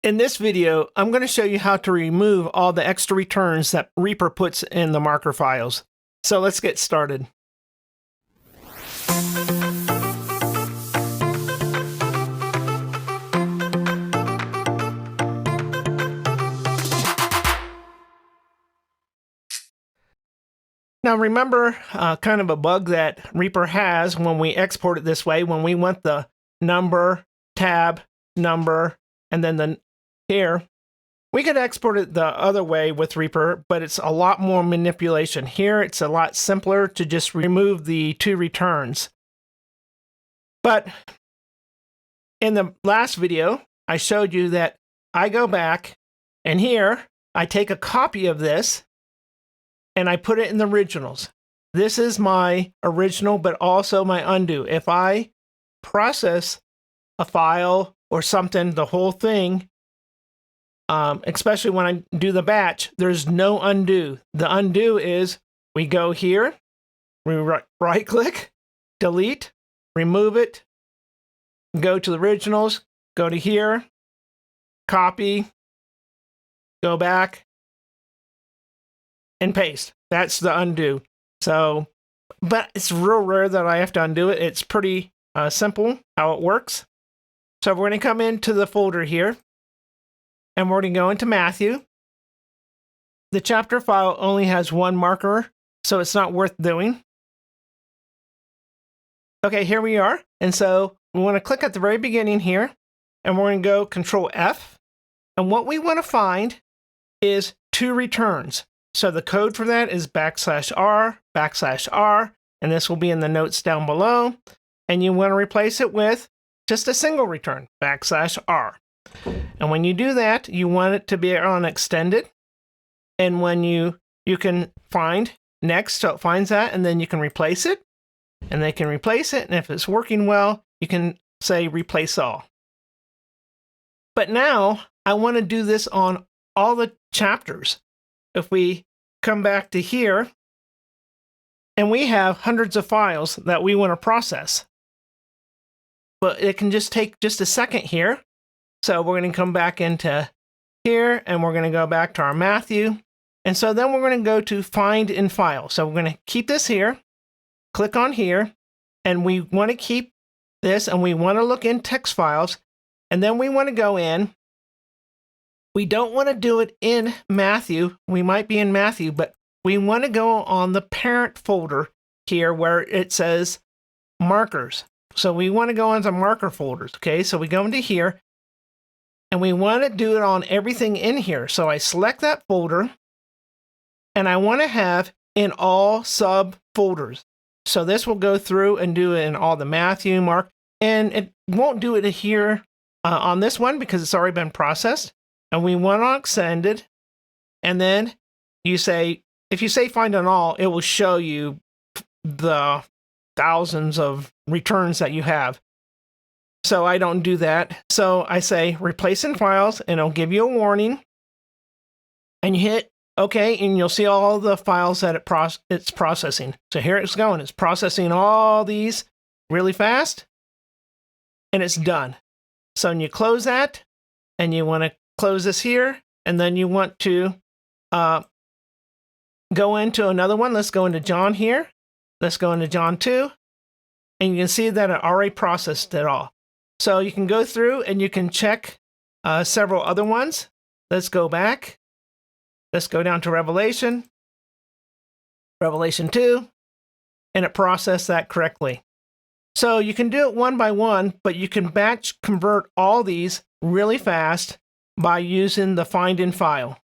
In this video, I'm going to show you how to remove all the extra returns that Reaper puts in the marker files. So let's get started. Now remember kind of a bug that Reaper has when we export it this way, when we want the number, tab, number, and then the here. We could export it the other way with Reaper, but it's a lot more manipulation. Here, it's a lot simpler to just remove the two returns. But in the last video, I showed you that I go back, and here, I take a copy of this, and I put it in the originals. This is my original, but also my undo. If I process a file or something, the whole thing, especially when I do the batch, there's no undo. The undo is we go here, we right click, delete, remove it, go to the originals, go to here, copy, go back, and paste. That's the undo. So, but it's real rare that I have to undo it. It's pretty simple how it works. So we're going to come into the folder here, and we're going to go into Matthew. The chapter file only has one marker, so it's not worth doing. Okay, here we are. And so we want to click at the very beginning here, and we're going to go Control F. And what we want to find is two returns. So the code for that is \R, \R, and this will be in the notes down below. And you want to replace it with just a single return, \R. And when you do that, you want it to be on extended. And when you can find next, so it finds that, and then you can replace it. And they can replace it, and if it's working well, you can say replace all. But now, I want to do this on all the chapters. If we come back to here, and we have hundreds of files that we want to process. But it can just take just a second here. So we're going to come back into here, and we're going to go back to our Matthew. And so then we're going to go to Find in File. So we're going to keep this here, click on here, and we want to keep this, and we want to look in text files, and then we want to go in. We don't want to do it in Matthew. We might be in Matthew, but we want to go on the parent folder here where it says markers. So we want to go into marker folders. Okay, so we go into here, and we want to do it on everything in here. So I select that folder, and I want to have in all subfolders. So this will go through and do it in all the Matthew, Mark, and it won't do it here on this one because it's already been processed. And we want on extended, and then you say, if you say find on all, it will show you the thousands of returns that you have. So I don't do that. So I say replace in files, and it'll give you a warning. And you hit OK, and you'll see all the files that it's processing. So here it's going. It's processing all these really fast, and it's done. So when you close that, and you want to close this here, and then you want to go into another one. Let's go into John here. Let's go into John 2, and you can see that it already processed it all. So you can go through and you can check several other ones. Let's go back. Let's go down to Revelation 2, and it processed that correctly. So you can do it one by one, but you can batch convert all these really fast by using the Find in File.